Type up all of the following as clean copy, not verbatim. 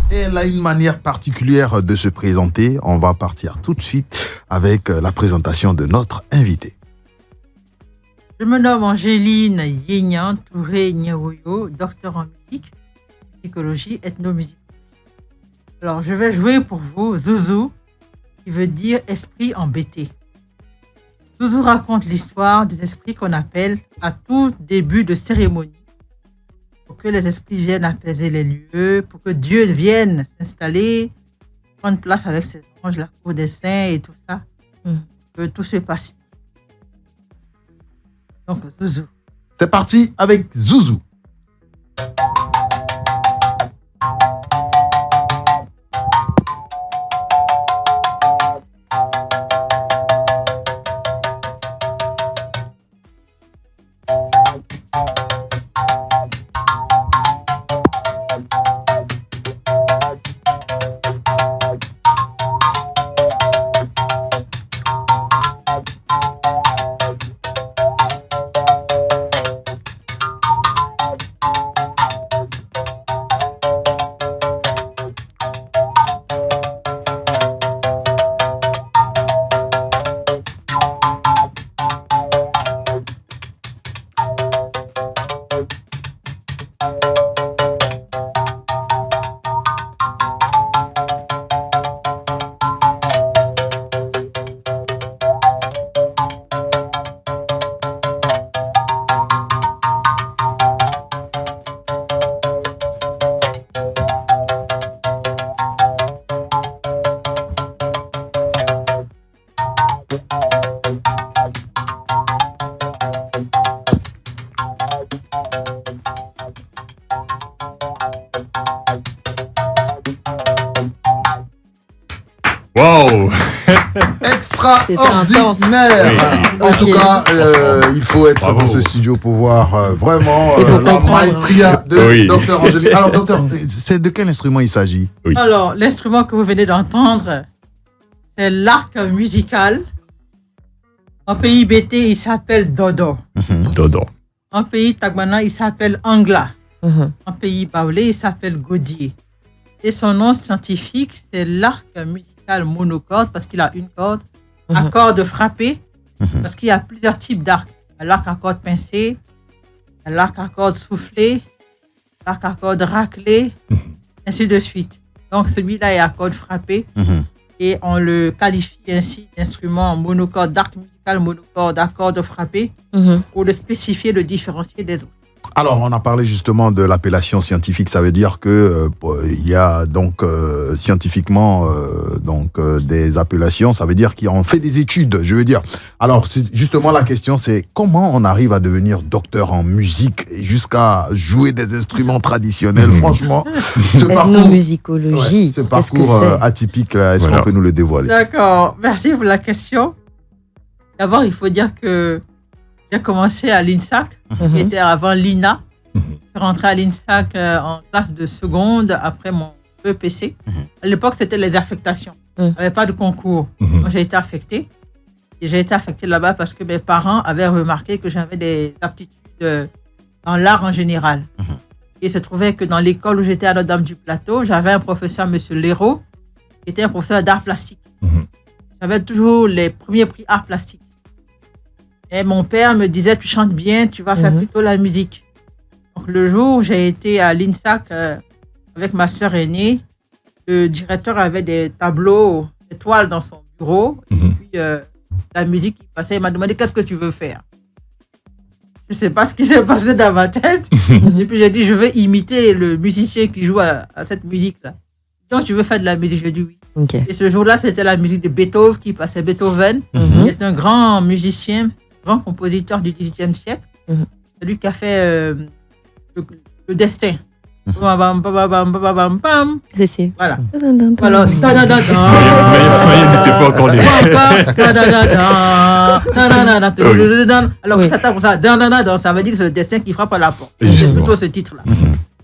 Elle a une manière particulière de se présenter. On va partir tout de suite avec la présentation de notre invité. Je me nomme Angéline Yénian Touré Nyawoyo, docteur en musique, psychologie, ethnomusicologie. Alors, je vais jouer pour vous Zouzou, qui veut dire esprit embêté. Zouzou raconte l'histoire des esprits qu'on appelle à tout début de cérémonie, pour que les esprits viennent apaiser les lieux, pour que Dieu vienne s'installer, prendre place avec ses anges, la cour des saints et tout ça, que tout se passe. Donc, Zouzou. C'est parti avec Zouzou. Wow! Extraordinaire! En tout cas, il faut être dans ce studio pour voir vraiment la maestria de Dr Angéline. Alors, docteur, c'est de quel instrument il s'agit? Alors, l'instrument que vous venez d'entendre, c'est l'arc musical. En pays BT, il s'appelle Dodo. Dodo. En pays Tagmana, il s'appelle Angla. En pays Baoulé, il s'appelle Godier. Et son nom scientifique, c'est l'arc musical monocorde parce qu'il a une corde, à corde frappée, parce qu'il y a plusieurs types d'arcs. L'arc à corde pincée, l'arc à corde soufflée, l'arc à corde raclée, ainsi de suite. Donc celui-là est à corde frappée et on le qualifie ainsi d'instrument monocorde, d'arc musical monocorde à corde frappée pour le spécifier, le différencier des autres. Alors, on a parlé justement de l'appellation scientifique. Ça veut dire que il y a donc scientifiquement des appellations. Ça veut dire qu'on fait des études. Je veux dire. Alors, justement, la question, c'est comment on arrive à devenir docteur en musique et jusqu'à jouer des instruments traditionnels. Franchement, ce ethnomusicologie. Ce parcours atypique, est-ce qu'on peut nous le dévoiler? D'accord. Merci pour la question. D'abord, il faut dire que j'ai commencé à l'INSAC, qui était avant l'INA. Je suis rentré à l'INSAC en classe de seconde après mon EPC. À l'époque, c'était les affectations. Il n'y avait pas de concours. Donc, j'ai été affectée. Et j'ai été affectée là-bas parce que mes parents avaient remarqué que j'avais des aptitudes dans l'art en général. Et il se trouvait que dans l'école où j'étais à Notre-Dame-du-Plateau, j'avais un professeur, M. Léraud, qui était un professeur d'art plastique. J'avais toujours les premiers prix art plastique. Et mon père me disait, tu chantes bien, tu vas faire plutôt la musique. Donc le jour où j'ai été à l'INSAC avec ma sœur aînée, le directeur avait des tableaux, des toiles dans son bureau. Et puis la musique qui passait, il m'a demandé, qu'est-ce que tu veux faire? Je ne sais pas ce qui s'est passé dans ma tête. Et puis j'ai dit, je veux imiter le musicien qui joue à cette musique-là. Donc je veux faire de la musique, j'ai dit oui. Et ce jour-là, c'était la musique de Beethoven qui passait. Beethoven, qui est un grand musicien, grand compositeur du XVIIIe siècle. C'est lui qui a fait le destin. C'est voilà. Voilà. Alors ça tape comme ça. Ça veut dire que c'est le destin qui frappe à la porte. C'est plutôt ce titre-là.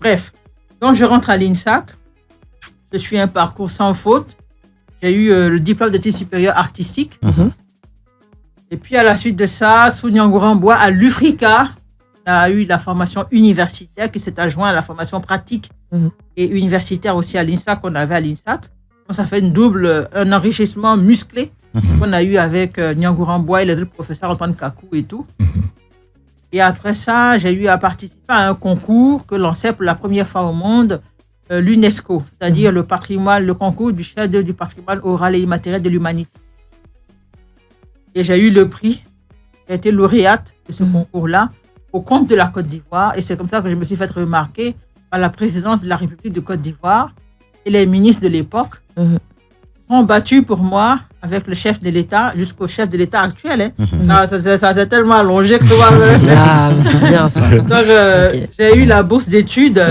Bref. Donc je rentre à l'INSAC. Je suis un parcours sans faute. J'ai eu le diplôme d'études supérieures artistiques. Et puis à la suite de ça, Souniangourambois à l'UFRICA a eu la formation universitaire qui s'est adjoint à la formation pratique et universitaire aussi à l'INSAC qu'on avait à l'INSAC. Donc, ça fait un enrichissement musclé qu'on a eu avec Nyangou Ramboy et les autres professeurs Antoine Kakou et tout. Et après ça, j'ai eu à participer à un concours que lançait pour la première fois au monde l'UNESCO, c'est-à-dire le concours du chef-d'œuvre du patrimoine oral et immatériel de l'humanité. Et j'ai eu le prix, j'ai été lauréate de ce concours-là au compte de la Côte d'Ivoire. Et c'est comme ça que je me suis fait remarquer par la présidence de la République de Côte d'Ivoire et les ministres de l'époque se sont battus pour moi avec le chef de l'État jusqu'au chef de l'État actuel. Ça s'est tellement allongé que mais c'est bien ça. Donc, j'ai eu la bourse d'études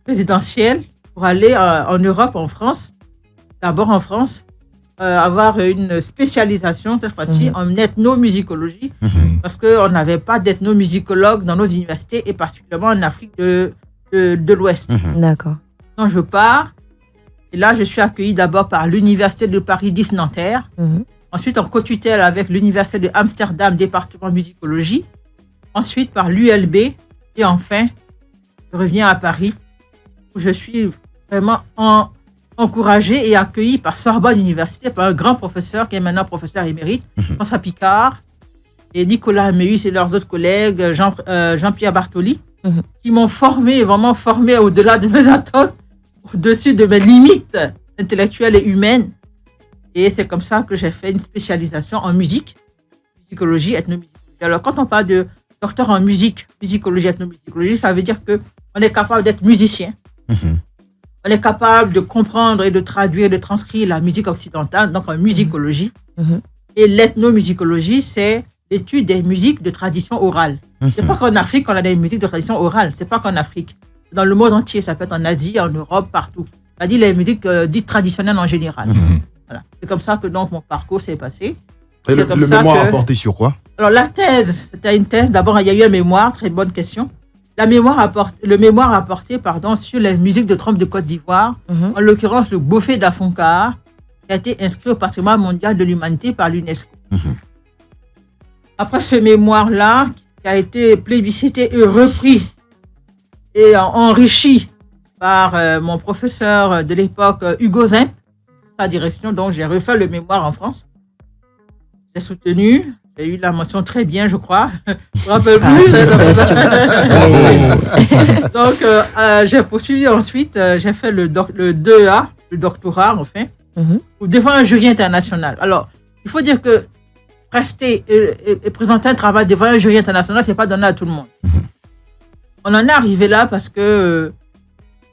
présidentielle pour aller en Europe, en France, d'abord en France, avoir une spécialisation cette fois-ci en ethnomusicologie parce qu'on n'avait pas d'ethnomusicologue dans nos universités et particulièrement en Afrique de l'Ouest. D'accord. Donc je pars et là je suis accueillie d'abord par l'Université de Paris 10 Nanterre, ensuite en co-tutelle avec l'Université de Amsterdam, département musicologie, ensuite par l'ULB et enfin je reviens à Paris où je suis vraiment encouragé et accueilli par Sorbonne Université, par un grand professeur qui est maintenant professeur émérite, François Picard, et Nicolas Meus et leurs autres collègues, Jean-Pierre Bartoli, qui m'ont vraiment formé au-delà de mes attentes, au-dessus de mes limites intellectuelles et humaines. Et c'est comme ça que j'ai fait une spécialisation en musique, musicologie, ethnomusicologie. Alors, quand on parle de docteur en musique, musicologie, ethnomusicologie, ça veut dire qu'on est capable d'être musicien. On est capable de comprendre et de traduire, de transcrire la musique occidentale, donc en musicologie. Et l'ethnomusicologie, c'est l'étude des musiques de tradition orale. C'est pas qu'en Afrique, on a des musiques de tradition orale. C'est pas qu'en Afrique. Dans le monde entier, ça peut être en Asie, en Europe, partout. C'est-à-dire les musiques dites traditionnelles en général. Voilà. C'est comme ça que donc mon parcours s'est passé. Et le mémoire a porté sur quoi? Alors la thèse, c'était une thèse. D'abord, il y a eu un mémoire, très bonne question. Le mémoire a porté sur les musiques de trompe de Côte d'Ivoire, en l'occurrence le Bofé d'Afonkar, qui a été inscrit au patrimoine mondial de l'humanité par l'UNESCO. Après ce mémoire-là, qui a été plébiscité et repris et enrichi par mon professeur de l'époque, Hugo Zimp, sa direction, donc j'ai refait le mémoire en France. J'ai soutenu. J'ai eu la mention très bien, je crois. Je ne me rappelle plus. Donc, j'ai poursuivi ensuite. J'ai fait le 2A, le doctorat, enfin, devant un jury international. Alors, il faut dire que rester et présenter un travail devant un jury international, ce n'est pas donné à tout le monde. On en est arrivé là parce que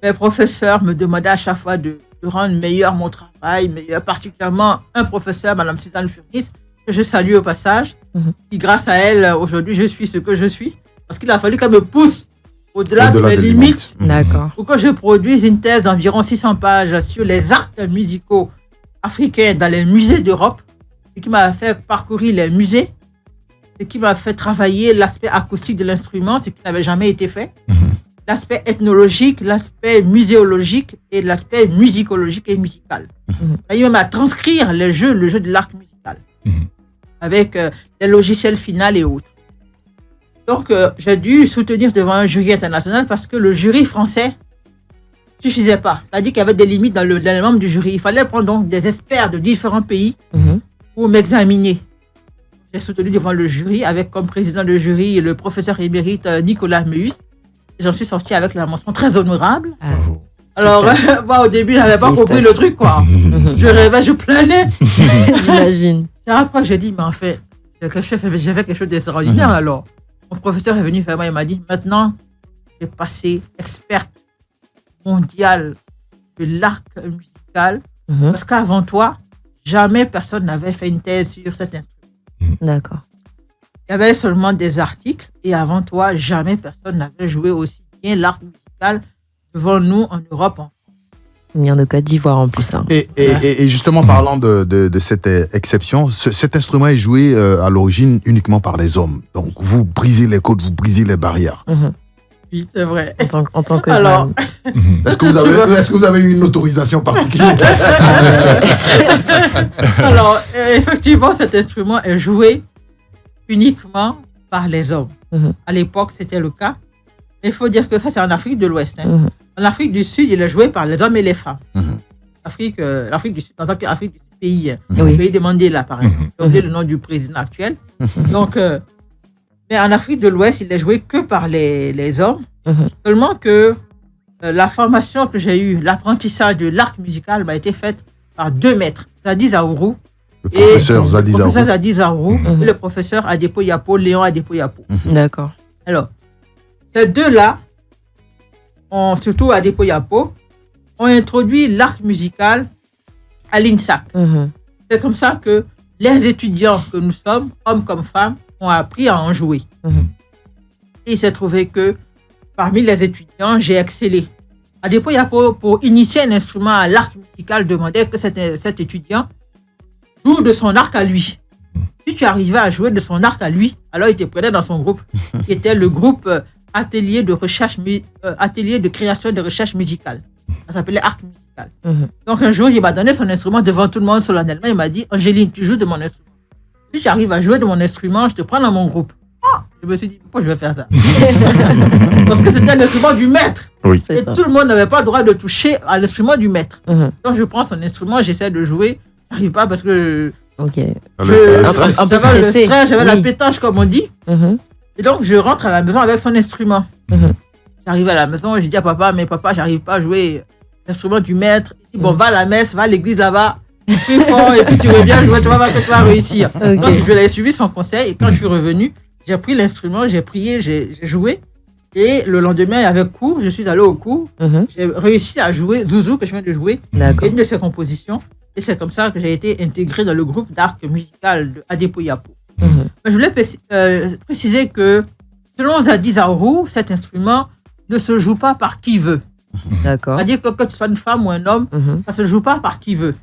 mes professeurs me demandaient à chaque fois de rendre meilleur mon travail, particulièrement un professeur, Mme Suzanne Furnis, que je salue au passage, qui grâce à elle, aujourd'hui, je suis ce que je suis, parce qu'il a fallu qu'elle me pousse au-delà de mes limites pour que je produise une thèse d'environ 600 pages sur les arts musicaux africains dans les musées d'Europe, ce qui m'a fait parcourir les musées, ce qui m'a fait travailler l'aspect acoustique de l'instrument, ce qui n'avait jamais été fait, l'aspect ethnologique, l'aspect muséologique et l'aspect musicologique et musical. Il m'a même à transcrire le jeu de l'arc musical. Avec les logiciels finaux et autres. Donc, j'ai dû soutenir devant un jury international parce que le jury français ne suffisait pas. C'est-à-dire qu'il y avait des limites dans les membres du jury. Il fallait prendre donc des experts de différents pays pour m'examiner. J'ai soutenu devant le jury avec comme président de jury le professeur émérite Nicolas Meus. J'en suis sortie avec la mention très honorable. Alors, moi, au début, je n'avais pas compris le truc, quoi. Je rêvais, je planais. J'imagine. C'est après que j'ai dit, mais en fait, j'ai fait quelque chose d'extraordinaire, alors. Mon professeur est venu vers moi, il m'a dit, maintenant, j'ai passé experte mondiale de l'arc musical, parce qu'avant toi, jamais personne n'avait fait une thèse sur cet instrument. D'accord. Il y avait seulement des articles, et avant toi, jamais personne n'avait joué aussi bien l'arc musical devant nous en Europe, en France. Il vient de Côte d'Ivoire en plus. Hein. Et justement, parlant de cette exception, cet instrument est joué à l'origine uniquement par les hommes. Donc, vous brisez les codes, vous brisez les barrières. Oui, c'est vrai. En tant que alors, est-ce que vous avez eu une autorisation particulière? Alors, effectivement, cet instrument est joué uniquement par les hommes. À l'époque, c'était le cas. Il faut dire que ça, c'est en Afrique de l'Ouest. En Afrique du Sud, il est joué par les hommes et les femmes. Mhm. L'Afrique du Sud, en tant qu'Afrique du Sud, pays, Oui. pays de Mandela, par exemple. J'ai oublié le nom du président actuel. Donc, mais en Afrique de l'Ouest, il est joué que par les hommes. Mhm. Seulement que la formation que j'ai eue, l'apprentissage de l'arc musical m'a été faite par 2 maîtres, Zadi Zaourou, Le professeur Zadi le professeur Zaourou. Zadi Zaourou et le professeur Adepo Yapo, Léon Adepo Yapo. D'accord. Alors, ces deux-là, surtout Adepo Yapo, ont introduit l'arc musical à l'INSAC. Mhm. C'est comme ça que les étudiants que nous sommes, hommes comme femmes, ont appris à en jouer. Mhm. Et il s'est trouvé que parmi les étudiants, j'ai excellé. Adepo Yapo, pour initier un instrument à l'arc musical, demandait que cet étudiant joue de son arc à lui. Si tu arrivais à jouer de son arc à lui, alors il te prenait dans son groupe, qui était le groupe atelier de création de recherche musicale. Ça s'appelait arc musical. Mhm. Donc un jour, il m'a donné son instrument devant tout le monde solennellement. Il m'a dit, Angéline, tu joues de mon instrument. Si tu arrives à jouer de mon instrument, je te prends dans mon groupe. Ah, je me suis dit, pourquoi je vais faire ça? Parce que c'était l'instrument du maître. Oui. C'est Et ça. tout le monde n'avait pas le droit de toucher à l'instrument du maître. Mhm. Quand je prends son instrument, j'essaie de jouer. J'arrive pas parce que Ok. Le stress. Un peu j'avais le stressé. stress, j'avais la Oui. pétanche, comme on dit. Mhm. Et donc, je rentre à la maison avec son instrument. Mhm. J'arrive à la maison, je dis à papa, mais papa, j'arrive pas à jouer l'instrument du maître. Il dit, bon, va à la messe, va à l'église là-bas, plus fort, et puis tu reviens jouer, tu vas voir que tu vas réussir. Ok. Donc, je l'ai suivi son conseil, et quand je suis revenu, j'ai pris l'instrument, j'ai prié, j'ai joué. Et le lendemain, il y avait cours, je suis allé au cours. Mhm. J'ai réussi à jouer Zouzou, que je viens de jouer, D'accord. une de ses compositions. Et c'est comme ça que j'ai été intégré dans le groupe d'arc musical de Adepo Yapo. Mhm. Je voulais préciser que, selon Zadi Zaourou, cet instrument ne se joue pas par qui veut. D'accord. C'est-à-dire que tu sois une femme ou un homme, Mhm. ça ne se joue pas par qui veut.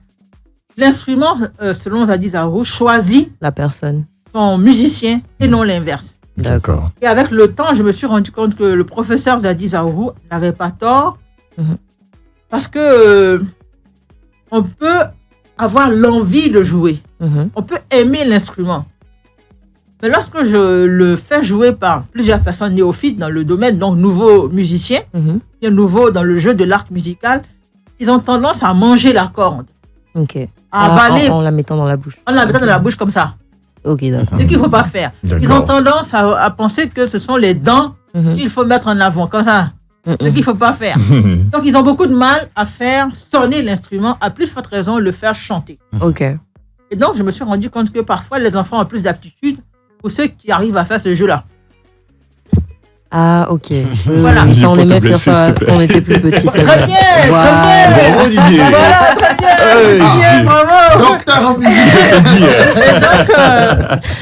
L'instrument, selon Zadi Zaourou, choisit La personne. son musicien et non l'inverse. D'accord. Et avec le temps, je me suis rendu compte que le professeur Zadi Zaourou n'avait pas tort. Mhm. Parce que on peut avoir l'envie de jouer. Mhm. On peut aimer l'instrument. Mais lorsque je le fais jouer par plusieurs personnes néophytes dans le domaine, donc nouveaux musiciens, Mhm. bien nouveaux dans le jeu de l'arc musical, ils ont tendance à manger la corde, Ok. à avaler En la mettant dans la bouche. en la mettant dans la bouche comme ça. Ok, d'accord. C'est ce qu'il ne faut pas faire. D'accord. Ils ont tendance à penser que ce sont les dents Mhm. qu'il faut mettre en avant, comme ça. C'est ce Mhm. qu'il ne faut pas faire. Donc, ils ont beaucoup de mal à faire sonner l'instrument, à plus forte raison, le faire chanter. Ok. Et donc, je me suis rendu compte que parfois, les enfants ont plus d'aptitude pour ceux qui arrivent à faire ce jeu-là. Ah, ok. Oui, Voilà. oui, Dis ça, on pour te aimait faire blesser, ça s'il te plaît. quand on était plus petits. c'est Très vrai. bien, Voilà. très bien. Bravo, Didier. Voilà, très bien. Hey, Didier, Didier. bravo. Docteur en musique. Et donc,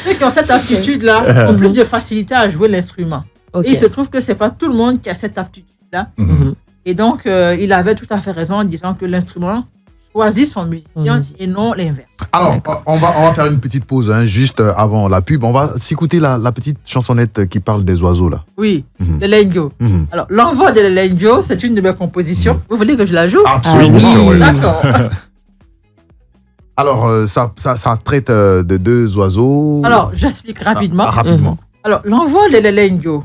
ceux qui ont cette aptitude-là ont plus de facilité à jouer l'instrument. Ok. Et il se trouve que ce n'est pas tout le monde qui a cette aptitude-là. Mhm. Et donc, il avait tout à fait raison en disant que l'instrument choisit son musicien et non l'inverse. Alors, on va faire une petite pause, hein, juste avant la pub. On va s'écouter la petite chansonnette qui parle des oiseaux, là. Oui, Mhm. le Lenjo. Mhm. Alors, l'envoi de Lenjo, c'est une de mes compositions. Vous voulez que je la joue? Absolument. Ah oui. D'accord. Alors, ça traite de 2 oiseaux. Alors, j'explique rapidement. Rapidement. Alors, l'envol de l'Elenjo.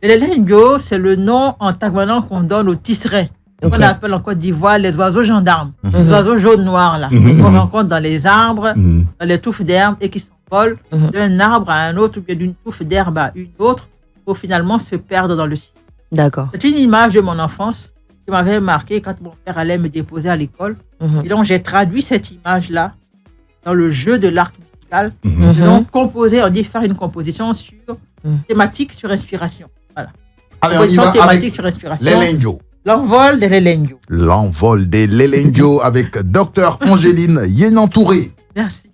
L'Elenjo, c'est le nom en tagmanan qu'on donne aux tisserands. Ok. On appelle en Côte d'Ivoire les oiseaux gendarmes. Mhm. Les oiseaux jaunes-noirs, là. Mhm. Qu'on rencontre dans les arbres, Mhm. dans les touffes d'herbe et qui s'envolent Mhm. d'un arbre à un autre ou bien d'une touffe d'herbe à une autre pour finalement se perdre dans le ciel. D'accord. C'est une image de mon enfance qui m'avait marqué quand mon père allait me déposer à l'école. Mhm. Et donc, j'ai traduit cette image-là dans le jeu de l'arc musical. Mhm. Et donc, composer, on dit faire une composition sur thématique sur inspiration. Voilà. Allez, on y Composition va thématique avec sur inspiration. l'Elenjo. L'envol de l'Elenjo. L'envol des l'Elenjo avec Docteur Angéline Yenantouré. Merci.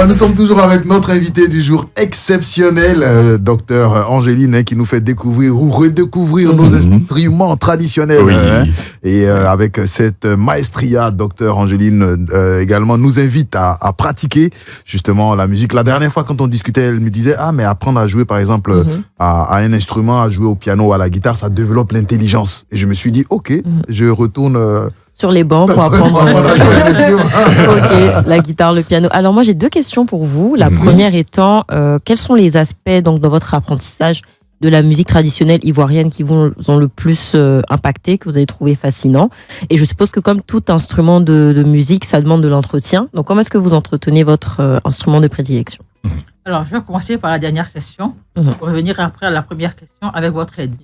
Alors, nous sommes toujours avec notre invité du jour exceptionnel, docteur Angeline, qui nous fait découvrir ou redécouvrir nos instruments traditionnels. Oui. Et avec cette maestria, docteur Angeline également nous invite à pratiquer justement la musique. La dernière fois, quand on discutait, elle me disait, mais apprendre à jouer, par exemple, à un instrument, à jouer au piano, à la guitare, ça développe l'intelligence. Et je me suis dit, ok, je retourne... Sur les bancs pour apprendre à jouer à l'instrument. ok, la guitare, le piano. Alors moi j'ai deux questions pour vous. La première étant, quels sont les aspects donc dans votre apprentissage de la musique traditionnelle ivoirienne qui vous ont le plus impacté, que vous avez trouvé fascinant? Et je suppose que comme tout instrument de musique, ça demande de l'entretien. Donc comment est-ce que vous entretenez votre instrument de prédilection? Alors, je vais commencer par la dernière question, pour revenir après à la première question avec votre aide.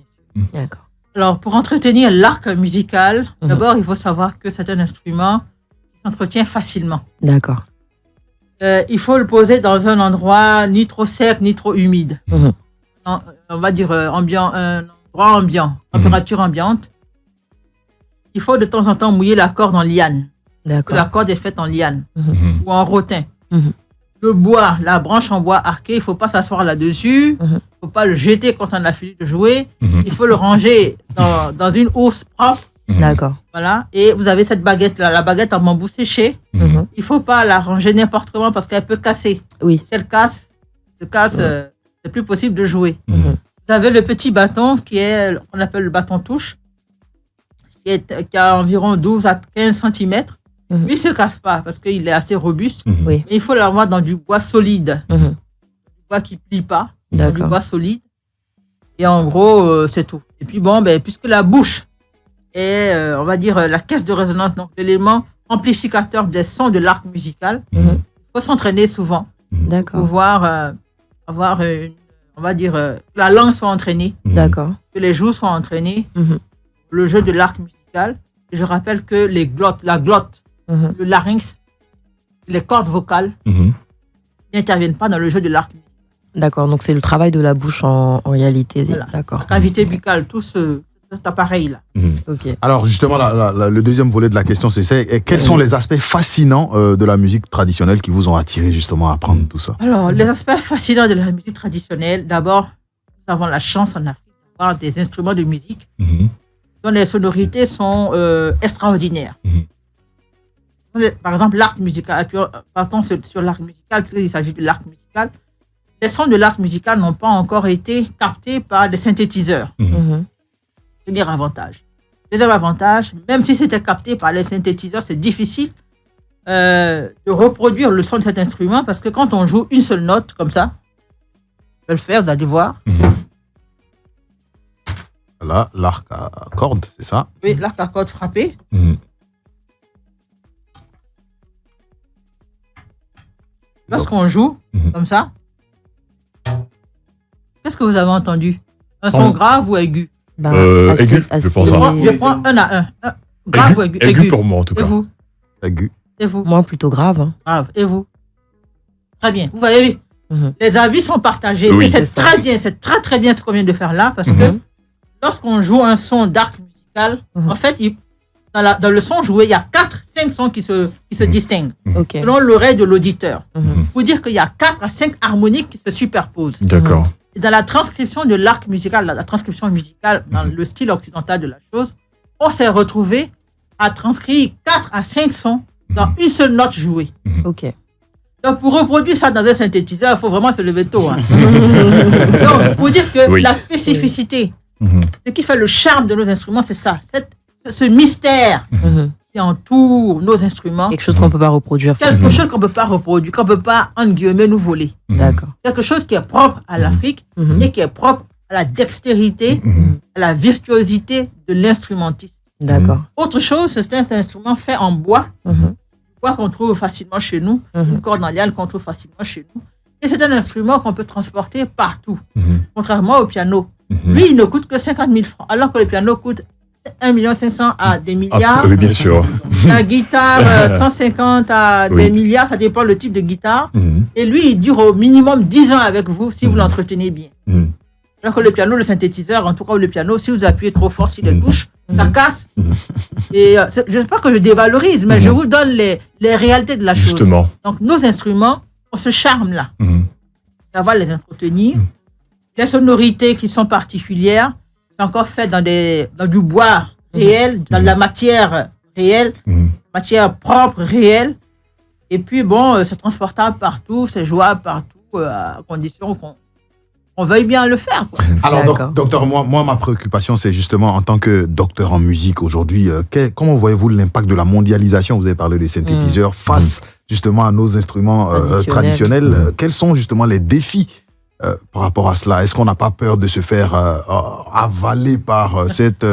D'accord. Alors, pour entretenir l'arc musical, d'abord, il faut savoir que c'est un instrument qui s'entretient facilement. D'accord. Il faut le poser dans un endroit ni trop sec, ni trop humide. On va dire un endroit ambiant, température ambiante. Il faut de temps en temps mouiller la corde en liane. D'accord. La corde est faite en liane ou en rotin. Le bois, la branche en bois arqué, il ne faut pas s'asseoir là-dessus. Il ne faut pas le jeter quand on a fini de jouer. Il faut le ranger dans une housse propre. D'accord. Voilà. Et vous avez cette baguette-là, la baguette en bambou séché. Il ne faut pas la ranger n'importe comment parce qu'elle peut casser. Oui. Si elle casse, c'est plus possible de jouer. Vous avez le petit bâton qu'on appelle le bâton touche, qui a environ 12 à 15 cm. Lui, il ne se casse pas parce qu'il est assez robuste. Oui. Mais il faut l'avoir dans du bois solide. Du bois qui ne plie pas. Dans du bois solide. Et en gros, c'est tout. Et puis puisque la bouche est, on va dire, la caisse de résonance, donc l'élément amplificateur des sons de l'arc musical, il faut s'entraîner souvent. D'accord. Pour pouvoir avoir, on va dire, que la langue soit entraînée. D'accord. Que les joues soient entraînées. Le jeu de l'arc musical. Et je rappelle que la glotte, le larynx, les cordes vocales n'interviennent pas dans le jeu de l'arc musical. D'accord, donc c'est le travail de la bouche en réalité. Voilà. D'accord. La cavité buccale, tout cet appareil-là. Ok. Alors justement, le deuxième volet de la question, c'est quels sont les aspects fascinants de la musique traditionnelle qui vous ont attiré justement à apprendre tout ça? Alors, les aspects fascinants de la musique traditionnelle, d'abord, nous avons la chance en Afrique d'avoir des instruments de musique dont les sonorités sont extraordinaires. Par exemple, l'arc musical. Partons sur l'arc musical, puisqu'il s'agit de l'arc musical. Les sons de l'arc musical n'ont pas encore été captés par des synthétiseurs. Premier avantage. Deuxième avantage, même si c'était capté par les synthétiseurs, c'est difficile de reproduire le son de cet instrument parce que quand on joue une seule note comme ça, je vais le faire, vous allez voir. Là, l'arc à corde, c'est ça? Oui, l'arc à corde frappé. Lorsqu'on joue comme ça, qu'est-ce que vous avez entendu? Un son grave ou aigu? Aigu, je pense. Je prends un à un. Grave ou aigu? Aigu pour moi, en tout cas. Et vous? Aigu. Et vous? Moi, plutôt grave. Hein. Grave. Et vous? Très bien. Vous voyez, les avis sont partagés. Oui, et c'est très bien, c'est très très bien ce qu'on vient de faire là parce que lorsqu'on joue un son d'arc musical, en fait, dans le son joué, il y a 4-5 sons qui se distinguent selon l'oreille de l'auditeur. Pour dire qu'il y a 4 à 5 harmoniques qui se superposent. D'accord. Et dans la transcription de l'arc musical, la transcription musicale dans le style occidental de la chose, on s'est retrouvé à transcrire 4 à 5 sons dans une seule note jouée. Ok. Donc, pour reproduire ça dans un synthétiseur, il faut vraiment se lever tôt. Hein. Donc, pour dire que la spécificité, ce qui fait le charme de nos instruments, c'est ça. Ce mystère qui entoure nos instruments. Quelque chose qu'on ne peut pas reproduire. Quelque chose qu'on ne peut pas reproduire, qu'on ne peut pas, entre guillemets, nous voler. D'accord. Quelque chose qui est propre à l'Afrique et qui est propre à la dextérité, à la virtuosité de l'instrumentiste. D'accord. Autre chose, c'est un instrument fait en bois, bois qu'on trouve facilement chez nous, une corde en liane qu'on trouve facilement chez nous. Et c'est un instrument qu'on peut transporter partout, contrairement au piano. Lui, il ne coûte que 50 000 francs, alors que le piano coûte 1 500 000 à des milliards. Oui, bien sûr. La guitare, 150 à des milliards, ça dépend le type de guitare. Et lui, il dure au minimum 10 ans avec vous si vous l'entretenez bien. Alors que le piano, le synthétiseur, en tout cas le piano, si vous appuyez trop fort sur les touches, ça casse. Et je ne sais pas que je dévalorise, mais je vous donne les réalités de la chose. Justement. Donc nos instruments ce charme-là. Savoir les entretenir. Les sonorités qui sont particulières, c'est encore fait dans du bois réel, dans de la matière réelle, matière propre, réelle. Et puis, bon, c'est transportable partout, c'est jouable partout, à condition qu'on veuille bien le faire, quoi. Alors, docteur, moi, ma préoccupation, c'est justement, en tant que docteur en musique aujourd'hui, comment voyez-vous l'impact de la mondialisation? Vous avez parlé des synthétiseurs face justement à nos instruments traditionnels. Quels sont justement les défis par rapport à cela? Est-ce qu'on n'a pas peur de se faire avaler par cette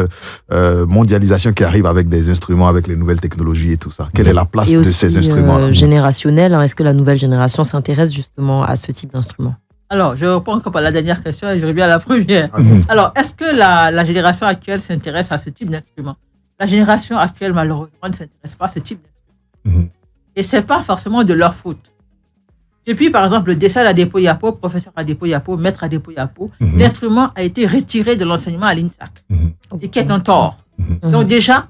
mondialisation qui arrive avec des instruments, avec les nouvelles technologies et tout ça? Quelle est la place de ces instruments générationnel, hein, est-ce que la nouvelle génération s'intéresse justement à ce type d'instrument? Alors, je réponds encore par la dernière question et je reviens à la première. Alors, est-ce que la génération actuelle s'intéresse à ce type d'instrument? La génération actuelle, malheureusement, ne s'intéresse pas à ce type d'instrument. Et ce n'est pas forcément de leur faute. Depuis, par exemple, le décès d'Adepo Yapo, professeur Adepo Yapo, maître Adepo Yapo, l'instrument a été retiré de l'enseignement à l'INSAC. C'est qui est un tort. Donc déjà,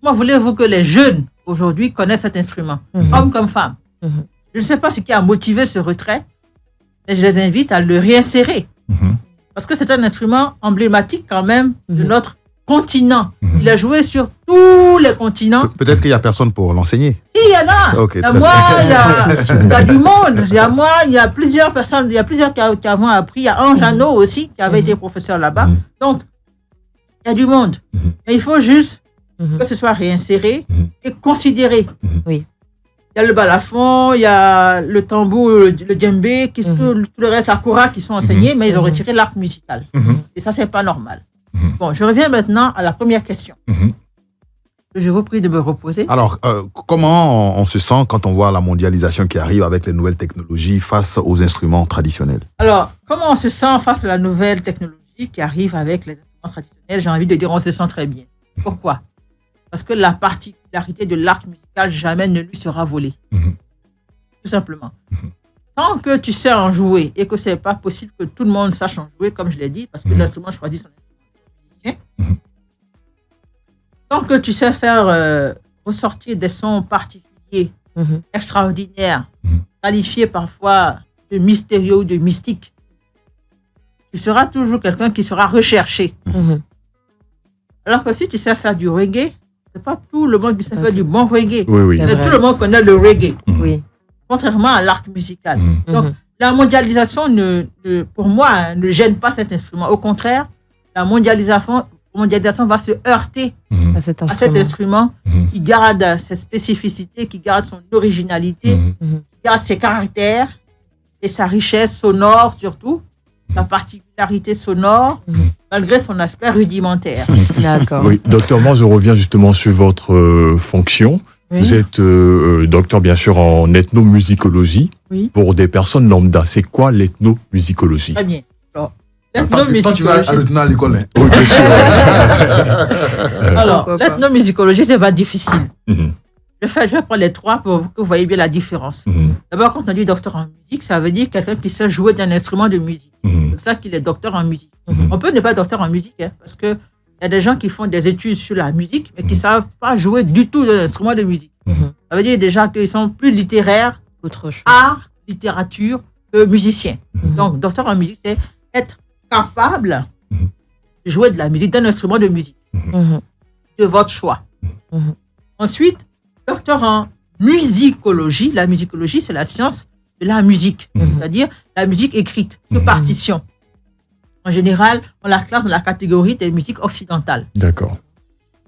comment voulez-vous que les jeunes, aujourd'hui, connaissent cet instrument, hommes comme femmes? Je ne sais pas ce qui a motivé ce retrait, mais je les invite à le réinsérer. Parce que c'est un instrument emblématique quand même de notre continent. Il a joué sur tous les continents. Peut-être qu'il n'y a personne pour l'enseigner. Si, il y en a. Okay, il y a moi, il y a du monde. Il y a moi, il y a plusieurs personnes, il y a plusieurs qui avons appris. Il y a Ange Jeannot aussi, qui avait été professeur là-bas. Donc, il y a du monde. Mais il faut juste que ce soit réinséré et considéré. Oui. Il y a le balafon, il y a le tambour, le djembé, tout le reste, la kora qui sont enseignés, mais ils ont retiré l'arc musical. Et ça, c'est pas normal. Bon, je reviens maintenant à la première question. Je vous prie de me reposer. Alors, comment on se sent quand on voit la mondialisation qui arrive avec les nouvelles technologies face aux instruments traditionnels? Alors, comment on se sent face à la nouvelle technologie qui arrive avec les instruments traditionnels? J'ai envie de dire, on se sent très bien. Pourquoi? Parce que la particularité de l'arc musical jamais ne lui sera volée. Tout simplement. Tant que tu sais en jouer et que ce n'est pas possible que tout le monde sache en jouer, comme je l'ai dit, parce que l'instrument choisit son instrument. Tant que tu sais faire ressortir des sons particuliers, extraordinaires, qualifiés parfois de mystérieux ou de mystiques, tu seras toujours quelqu'un qui sera recherché. Alors que si tu sais faire du reggae, c'est pas tout le monde qui sait faire du bon reggae. Mais tout le monde connaît le reggae. Contrairement à l'arc musical. Donc, la mondialisation, pour moi, ne gêne pas cet instrument. Au contraire, la mondialisation va se heurter à cet instrument qui garde ses spécificités, qui garde son originalité, qui garde ses caractères et sa richesse sonore surtout, sa particularité sonore, malgré son aspect rudimentaire. D'accord. Oui, docteur, moi je reviens justement sur votre fonction. Vous êtes docteur bien sûr en ethnomusicologie. Pour des personnes lambda, c'est quoi l'ethnomusicologie? Très bien. Toi, tu vas à l'école. Oui, bien sûr. Alors, l'ethnomusicologie, c'est pas difficile. Je vais prendre les trois pour que vous voyez bien la différence. D'abord, quand on dit docteur en musique, ça veut dire quelqu'un qui sait jouer d'un instrument de musique. C'est pour ça qu'il est docteur en musique. On peut ne pas être docteur en musique, parce qu'il y a des gens qui font des études sur la musique, mais qui ne savent pas jouer du tout d'un instrument de musique. Ça veut dire déjà qu'ils sont plus littéraires, art, littérature, que musiciens. Donc, docteur en musique, c'est être capable de jouer de la musique, d'un instrument de musique, de votre choix. Ensuite, docteur en musicologie. La musicologie, c'est la science de la musique, c'est-à-dire la musique écrite, sur partition. En général, on la classe dans la catégorie des musiques occidentales. D'accord.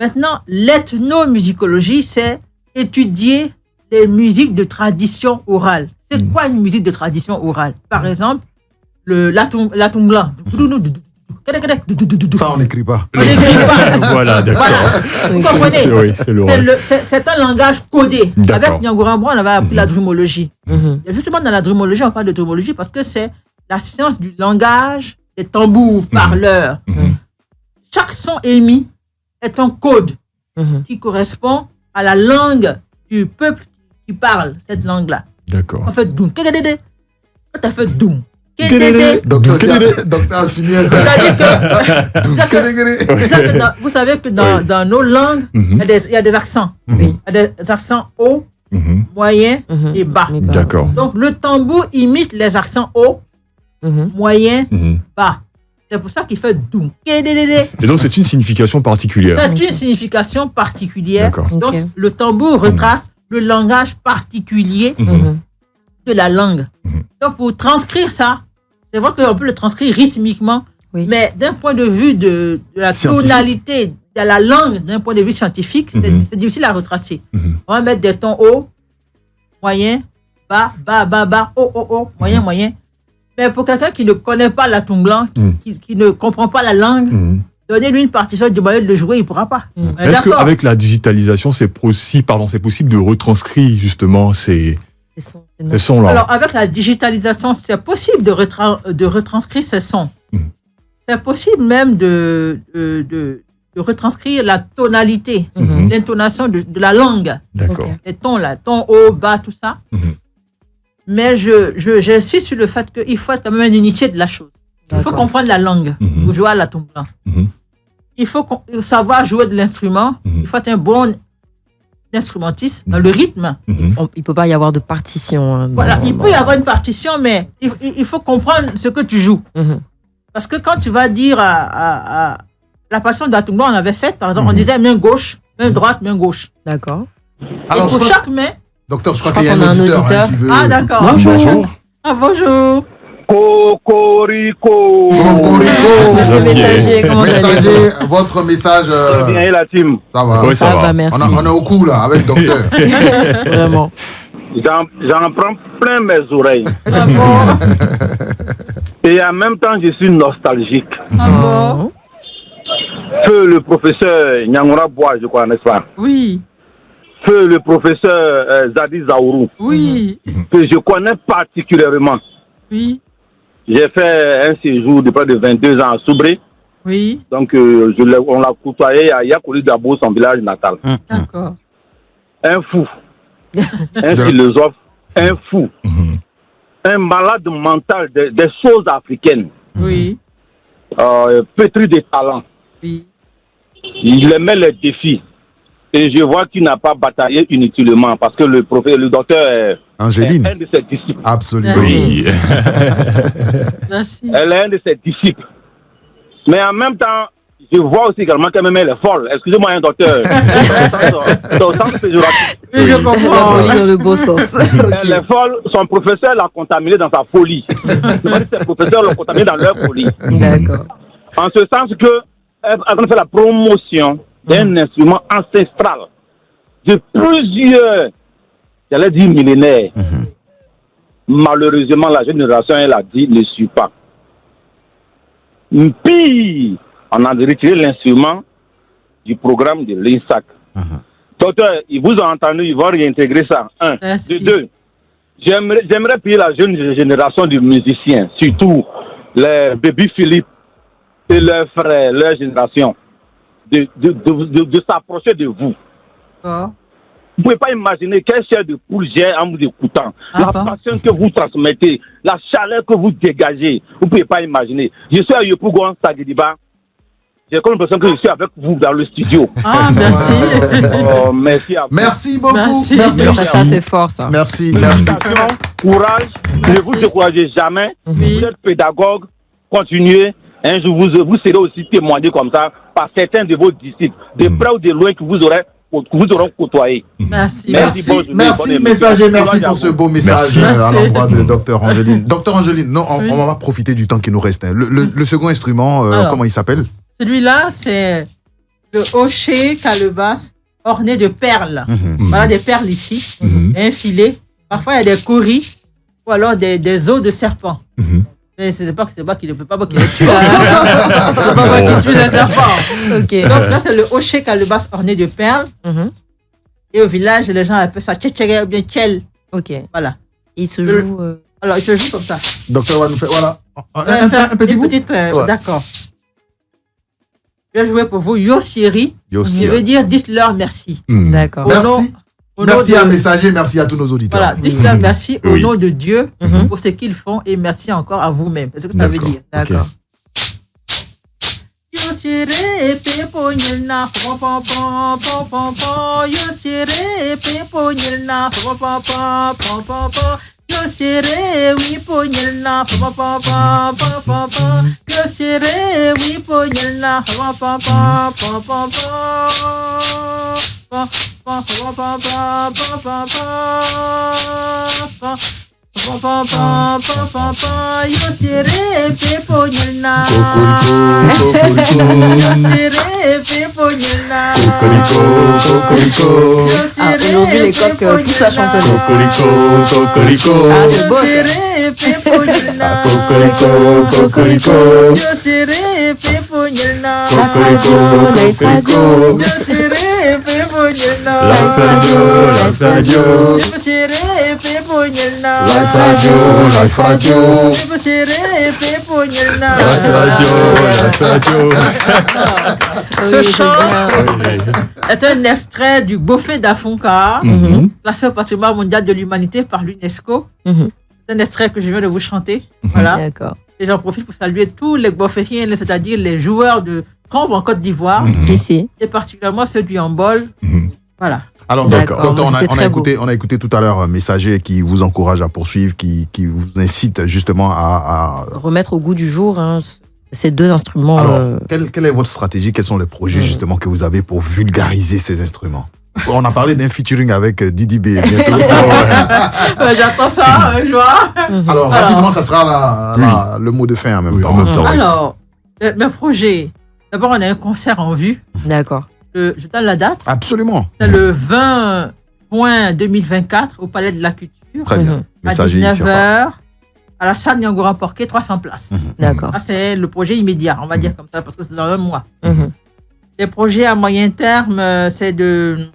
Maintenant, l'ethnomusicologie, c'est étudier les musiques de tradition orale. C'est quoi une musique de tradition orale? Par exemple, la tumbla. Ça, on n'écrit pas. On n'écrit pas. Voilà, d'accord. Voilà. Vous comprenez? Oui, c'est l'oral. C'est un langage codé. Avec Nyango Rambon, on avait appris la drumologie. Et justement, dans la drumologie, on parle de drumologie parce que c'est la science du langage des tambours parleurs. Chaque son émis est un code qui correspond à la langue du peuple qui parle cette langue-là. D'accord. On fait doum. Quand tu as fait doum. Docteur fini Vous savez que dans nos langues, il y a des accents. Il y a des accents O moyen et bas. D'accord. Donc, le tambour imite les accents hauts, moyen, bas. C'est pour ça qu'il fait doum. Et donc, c'est une signification particulière. C'est une signification particulière. Donc, Okay. le tambour retrace le langage particulier de la langue. Donc, pour transcrire ça, c'est vrai qu'on peut le transcrire rythmiquement, mais d'un point de vue de la tonalité de la langue, d'un point de vue scientifique, c'est difficile à retracer. On va mettre des tons hauts, moyen, bas, bas, bas, bas, haut, haut, haut, moyen, moyen. Mais pour quelqu'un qui ne connaît pas la tonglan, qui ne comprend pas la langue, donnez-lui une partition du moyen de le jouer, il ne pourra pas. Est-ce qu'avec la digitalisation, c'est possible de retranscrire justement ces sons-là? Alors, avec la digitalisation, c'est possible de retranscrire ces sons. C'est possible même de retranscrire la tonalité, l'intonation de la langue. D'accord. Les tons là, ton haut, bas, tout ça. Mais j'insiste sur le fait qu'il faut être quand même un initié de la chose. Il faut comprendre la langue pour jouer à la tonglan. Il faut savoir jouer de l'instrument. Il faut être un bon instrumentiste dans le rythme. Il ne peut pas y avoir de partition. Voilà, il peut y avoir une partition, mais il faut comprendre ce que tu joues. Parce que quand tu vas dire à la partition de la tonglan, on avait fait, par exemple, on disait main gauche, main droite, main gauche. D'accord. Alors, et pour chaque main... Docteur, je crois crois qu'il y a qu'on a un un auditeur, auditeur. qui veut... Ah, d'accord. Bonjour. Ah, bonjour. Cocorico. Monsieur Messager, comment allez-vous? Messager, votre message. Bien, et la team. Ça va. Oui, Ça va, merci. On est au coup là avec docteur. Vraiment. J'en prends plein mes oreilles. Ah bon? Et en même temps, je suis nostalgique. Ah bon? Feu le professeur Nyangora Bois, je crois, n'est-ce pas? Oui. Feu le professeur Zadi Zaourou, Oui. que je connais particulièrement. Oui. J'ai fait un séjour de près de 22 ans à Soubré. Oui. Donc, on l'a côtoyé à Yakoli Dabo, son village natal. D'accord. Un fou, un philosophe, un fou, un malade mental des choses africaines, Oui. pétri de talent. Oui. Il aimait les défis. Et je vois qu'il n'a pas bataillé inutilement parce que le docteur est Angéline. un de ses disciples. Absolument. Oui. Merci. Elle est un de ses disciples. Mais en même temps, je vois aussi également qu'elle même elle est folle. Excusez-moi, un docteur. Dans le sens péjoratif. Oui, je La comprends. folie dans le beau sens. Elle est folle. Son professeur l'a contaminée dans sa folie. Ses professeurs l'ont contaminée dans leur folie. D'accord. En ce sens que elle a fait la promotion d'un instrument ancestral de plusieurs, j'allais dire millénaires. Malheureusement, la génération, elle a dit, ne suit pas. Puis, on a retiré l'instrument du programme de l'INSAC. Docteur, ils vous ont entendu, ils vont réintégrer ça. Un. Merci. De deux, j'aimerais payer la jeune génération de musiciens, surtout les Baby Philippe et leurs frères, leur génération, de s'approcher de vous. D'accord. Vous ne pouvez pas imaginer quelle chair de poule j'ai en vous écoutant. La bon? passion que vous transmettez, la chaleur que vous dégagez, vous ne pouvez pas imaginer. Je suis à Yopougon, Sagediba. J'ai comme l'impression que je suis avec vous dans le studio. Ah, merci. Oh, merci à vous. Merci beaucoup. Merci. Ça, c'est fort, ça. Merci. Félicitations, courage. Ne vous découragez jamais. Oui. Vous êtes pédagogue. Continuez. Un jour, vous serez aussi témoigné comme ça par certains de vos disciples, de près ou de loin que vous auront côtoyé. Merci. Merci, messager, merci pour ce beau message à Merci. l'endroit de Dr Angéline. Dr Angéline, non, on va profiter du temps qui nous reste. Le second instrument, Alors. comment il s'appelle? Celui-là, c'est le hocher calebasse orné de perles. Voilà des perles ici, et un filet. Parfois, il y a des coris ou alors des os de serpent. Mais c'est pas qu'il ne peut pas qu'il les tue. C'est pas qu'il tue les serpents. Ok. Donc, ça, c'est le hocher calebasse orné de perles. Et au village, les gens appellent ça tchétchéré ou bien tchel. Ok. Voilà. Il se joue. Alors, il se joue comme ça. Docteur va nous faire, voilà, un petit Une bout. petite, Ouais. D'accord. Je vais jouer pour vous Yosiri. Yosiri. Je veux dire, dites-leur merci. D'accord. Au nom- Merci. au nom Merci de- à messager, merci à tous nos auditeurs. Voilà, dites-leur merci au Oui. nom de Dieu pour ce qu'ils font et merci encore à vous-même. C'est ce que ça veut D'accord. dire. D'accord. Yoshire Pepo Nilna Pom Pom Pom Pom Pom Pom Yoshire Pepo Nilna Pom Pom Pom Pom Pom Pom Yoshire Wipo Nilna Pom Pom Pom Pom Pom Pom Yoshire Wipo Nilna Pom Pom Pom Pom Pom Pom Pom Pom Pom Pom Pom Pom Pom pom pom pom pom pom, Yoshire Pepo Nilna. Yoshire Pepo Nilna. Aujourd'hui les coqs poussent à chantonner. Ah, c'est beau ça. Yoshire Pepo Nilna. Yoshire Pepo Nilna. Life Radio. Yoshire Pepo Nilna. Life Radio. Yoshire Pepo Nilna. Life Radio. Yoshire Pepo Nilna. Life Radio. Ce chant est un extrait du Bofé d'Afonka, classé au patrimoine mondial de l'humanité par l'UNESCO. C'est un extrait que je viens de vous chanter. Voilà. D'accord. Et j'en profite pour saluer tous les Boféfiens, c'est-à-dire les joueurs de trompe en Côte d'Ivoire, Ici. et particulièrement ceux du handball. Voilà. Alors, D'accord. docteur, C'était très beau. on a écouté tout à l'heure un messager qui vous encourage à poursuivre, qui vous incite justement à... Remettre au goût du jour ces deux instruments. Alors, quelle est votre stratégie? Quels sont les projets justement que vous avez pour vulgariser ces instruments? On a parlé d'un featuring avec Didi B. bientôt. J'attends ça, joie. Alors, rapidement, ça sera le mot de fin en même temps. En même temps, oui. Alors, mes projets. D'abord, on a un concert en vue. D'accord. Je donne la date. Absolument. C'est le 20 juin 2024 au Palais de la Culture. Très bien. À Messager ici. 19h, à la salle Nyangora Porquet, 300 places. D'accord. Ça, c'est le projet immédiat, on va dire comme ça, parce que c'est dans un mois. Mhm. Les projets à moyen terme, c'est de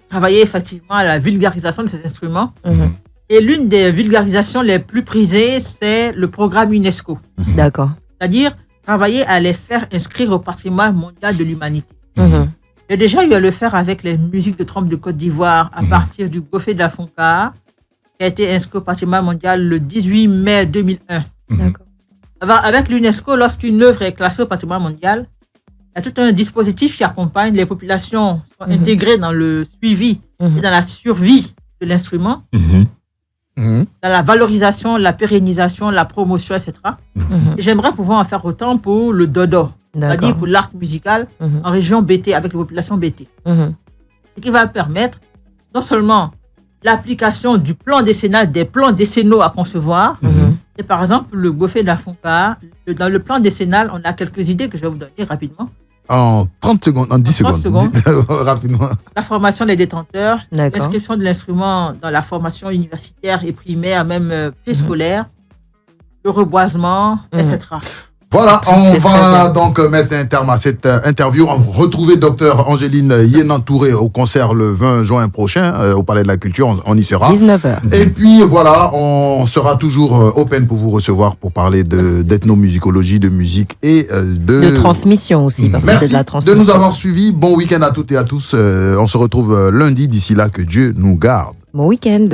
travailler effectivement à la vulgarisation de ces instruments. Mhm. Et l'une des vulgarisations les plus prisées, c'est le programme UNESCO. D'accord. C'est-à-dire travailler à les faire inscrire au patrimoine mondial de l'humanité. Mhm. J'ai déjà eu à le faire avec les musiques de trompe de Côte d'Ivoire à partir du Bofé de la Fonka, qui a été inscrit au patrimoine mondial le 18 mai 2001. D'accord. Avec l'UNESCO, lorsqu'une œuvre est classée au patrimoine mondial, il y a tout un dispositif qui accompagne. Les populations sont intégrées dans le suivi et dans la survie de l'instrument, dans la valorisation, la pérennisation, la promotion, etc. Et j'aimerais pouvoir en faire autant pour le dodo, c'est-à-dire pour l'art musical en région BT, avec les populations BT. Ce qui va permettre non seulement l'application du plan décennal, des plans décennaux à concevoir. Et par exemple, le Bofé de la Fonka, dans le plan décennal, on a quelques idées que je vais vous donner rapidement. En 30 secondes, en 10 30 secondes. Rapidement. La formation des détenteurs, D'accord. l'inscription de l'instrument dans la formation universitaire et primaire, même préscolaire, le reboisement, etc. Voilà, on C'est très va bien. donc mettre un terme à cette interview. On va retrouver Dr Angéline Yénan-Touré au concert le 20 juin prochain au Palais de la Culture. On y sera. 19h. Et puis voilà, on sera toujours open pour vous recevoir pour parler d'ethnomusicologie, de musique et De transmission aussi, parce que c'est Merci de la de transmission. nous avoir suivis. Bon week-end à toutes et à tous. On se retrouve lundi. D'ici là, que Dieu nous garde. Bon week-end.